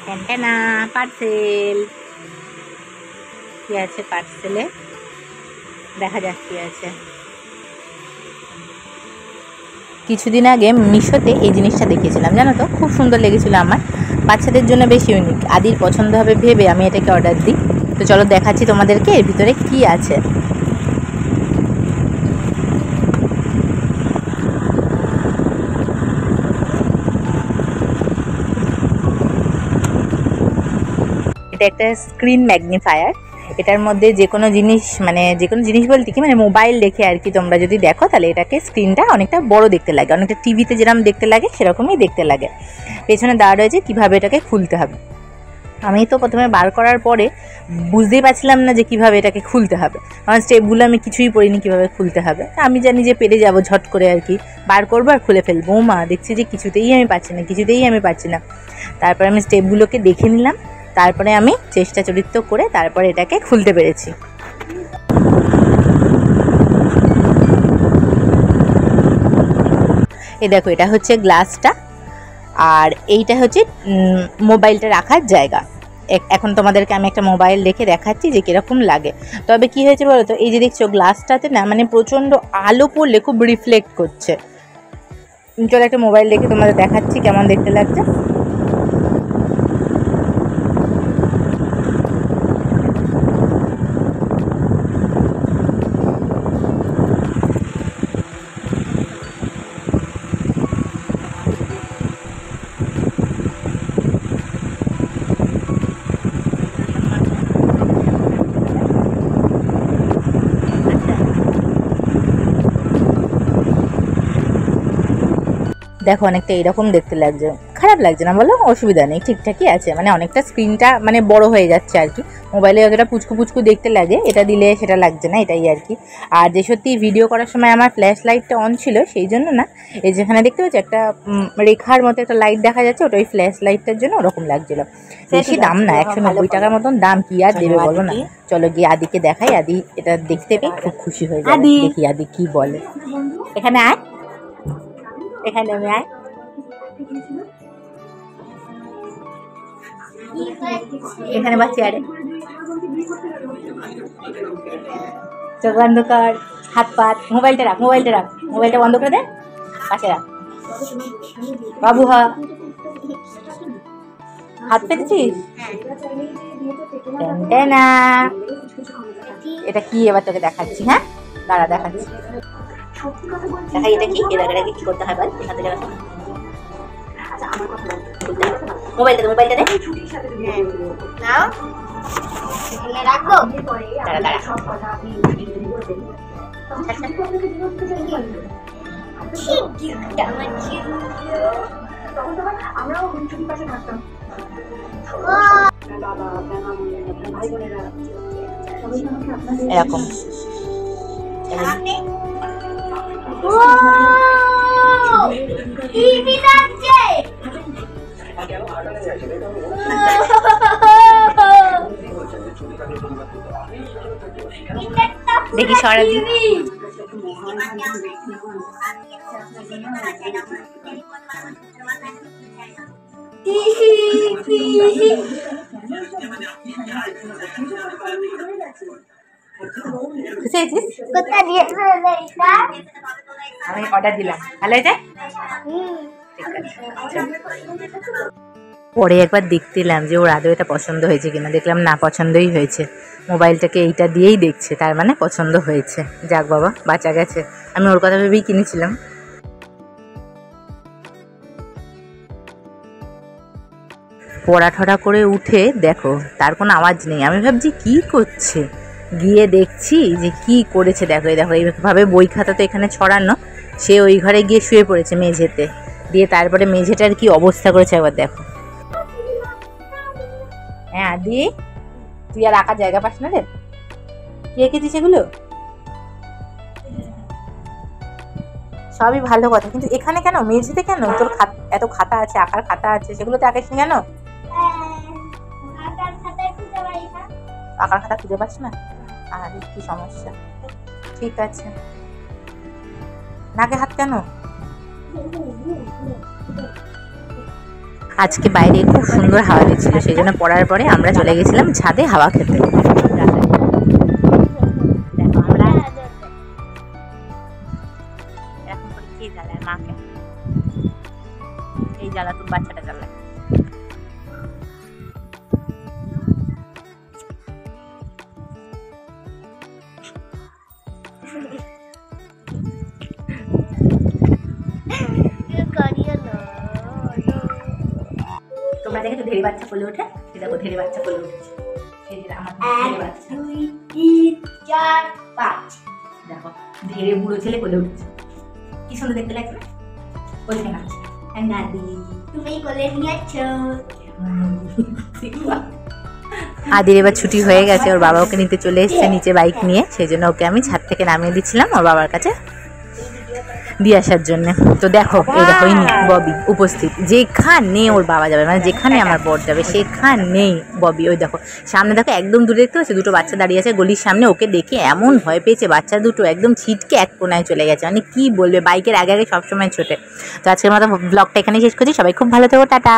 ট্যান্টানা parcel. কি আছে পার্সেলে? দেখা যাক কি আছে। কিছুদিন আগে মিশোতে এই জিনিসটা দেখিয়েছিলাম, জানো তো, খুব সুন্দর লেগেছিলো আমার। বাচ্চাদের জন্য বেশ ইউনিক, আদির পছন্দ হবে ভেবে আমি এটাকে অর্ডার দিই। তো চলো দেখাচ্ছি তোমাদেরকে এর ভিতরে কি আছে। এটা একটা স্ক্রিন ম্যাগনিফায়ার। এটার মধ্যে যে কোনো জিনিস, মানে যে কোনো জিনিস বলতে কি, মানে মোবাইল দেখে আর কি, তোমরা যদি দেখো তাহলে এটাকে স্ক্রিনটা অনেকটা বড় দেখতে লাগে, অনেকটা টিভিতে যেরকম দেখতে লাগে সেরকমই দেখতে লাগে। পেছনে দেওয়া রয়েছে কীভাবে এটাকে খুলতে হবে। আমি তো প্রথমে বার করার পরে বুঝতেই পারছিলাম না যে কীভাবে এটাকে খুলতে হবে, কারণ স্টেপগুলো আমি কিছুই পড়িনি কীভাবে খুলতে হবে। আমি জানি যে পেরে যাবো ঝট করে আর কি, বার করবো আর খুলে ফেলবো। মা দেখছি যে কিছুতেই আমি পারছি না। তারপরে আমি স্টেপগুলোকে দেখে নিলাম, তারপরে আমি চেষ্টা চরিত্র করে তারপরে এটাকে খুলতে পেরেছি। এই দেখো, এটা হচ্ছে গ্লাসটা, আর এইটা হচ্ছে মোবাইলটা রাখার জায়গা। এখন তোমাদেরকে আমি একটা মোবাইল রেখে দেখাচ্ছি যে কীরকম লাগে। তবে কি হয়েছে বলো তো, এই যে দেখছো গ্লাসটাতে না, মানে প্রচণ্ড আলো পড়লে খুব রিফ্লেক্ট করছে। চলো একটা মোবাইল রেখে তোমাদের দেখাচ্ছি কেমন দেখতে লাগছে। দেখো অনেকটা এরকম দেখতে লাগছে, খারাপ লাগছে না বলো? অসুবিধা নেই, ঠিকঠাকই আছে। মানে অনেকটা স্ক্রিনটা মানে বড় হয়ে যাচ্ছে আর কি। মোবাইলে যতটা পুচকু দেখতে লাগে, এটা দিলে সেটা লাগছে না, এটাই আর কি। আর যে সত্যি ভিডিও করার সময় আমার ফ্ল্যাশ লাইটটা অন ছিল, সেই জন্য না, এই যেখানে দেখতে পাচ্ছি একটা রেখার মতো একটা লাইট দেখা যাচ্ছে, ওটা ওই ফ্ল্যাশ লাইটটার জন্য ওরকম লাগছিল। বেশি দাম না, 190 টাকার মতন দাম, কি আর দেবে বলো না। চলো গিয়ে আদিকে দেখাই, আদি এটা দেখতে পেয়ে খুব খুশি হয়ে যাবে। দেখি আদি কি বলে। এখানে আয়, এখানে আমি আয়। এখানে বা চেয়ারে চোখ বন্ধ কর, হাত পাত, মোবাইলটা রাখ, মোবাইলটা বন্ধ করে দে, পাশে রাখ। বাবু হা, হাত পেতেছিস? না, এটা কি এবার তোকে দেখাচ্ছি। হ্যাঁ দাঁড়া দেখাচ্ছি, দেখাই এটা কি। এটাকে কি করতে হয় বল, এখান থেকে মোবাইলটা দে নাও, এখানে রাখবো। দাঁড়া দাঁড়া, আমরাও ছুটির পাশে থাকতাম। এরকম দেখি সরাবি। আমি অর্ডার দিলাম, ভালো হয়েছে। পরে একবার দেখতে এলাম যে ওর আদৌ এটা পছন্দ হয়েছে কিনা, দেখলাম না, পছন্দই হয়েছে। মোবাইলটাকে এইটা দিয়েই দেখছে, তার মানে পছন্দ হয়েছে। যাক বাবা, বাঁচা গেছে। আমি ওর কথা ভেবেই কিনেছিলাম। পড়াঠড়া করে উঠে দেখো তার কোনো আওয়াজ নেই। আমি ভাবছি কি করছে, গিয়ে দেখছি যে কি করেছে। দেখো এইভাবে বই খাতা তো এখানে ছড়ানো, সে ওই ঘরে গিয়ে শুয়ে পড়েছে মেঝেতে, দিয়ে তারপরে মেঝেটার কি অবস্থা করেছে একবার দেখো। হ্যাঁ আদি, তুই আর রাখার জায়গা পাস না রে, কি এঁকেছিস এগুলো? সবই ভালো কথা, কিন্তু এখানে কেন, মেঝেতে কেন? তোর এত খাতা আছে, আঁকার খাতা আছে, সেগুলোতে আঁকিস কেন? আঁকার খাতা খুঁজে পাস না? আর কি সমস্যা? ঠিক আছে, নাকে হাত কেন? আজকে বাইরে খুব সুন্দর হাওয়া দিচ্ছিল, সেই জন্য পড়ার পরে আমরা চলে গেছিলাম ছাদে হাওয়া খেতে। এরকম করে কে জ্বালায় মাকে? এই জ্বালা তো বাচ্চাটা জ্বালায়। তোমরা দেখে তো ধেড়ে বাচ্চা কোলে ওঠে, দেখো ধেড়ে বাচ্চা কোলে উঠেছে। এই যে আমার ধেড়ে বাচ্চা, 2 3 4 5, দেখো ধেড়ে বুড়ো ছেলে কোলে উঠেছে, কি সুন্দর দেখতে লাগছে। ওইখানে নাচছে, দাদি তুমি কোলে নিয়েছো। আদির এবার ছুটি হয়ে গেছে, ওর বাবা ওকে নিতে চলে এসেছে নিচে বাইক নিয়ে, সেই জন্য ওকে আমি ছাদ থেকে নামিয়ে দিচ্ছিলাম ওর বাবার কাছে দিয়ে আসার জন্য। তো দেখো এই দেখো ববি উপস্থিত, যেখানে ওর বাবা যাবে মানে যেখানে আমার বর যাবে সেখানেই ববি। ওই দেখো সামনে দেখো একদম দূরে দেখতে পাচ্ছি দুটো বাচ্চা দাঁড়িয়ে আছে গলির সামনে, ওকে দেখে এমন ভয় পেয়েছে বাচ্চা দুটো, একদম ছিটকে এক কোনায় চলে গেছে, মানে কি বলবে বাইকের আগে আগে সবসময় ছোটে। তো আজকের মতো ব্লগটা এখানেই শেষ করছি, সবাই খুব ভালো থেকো, টাটা।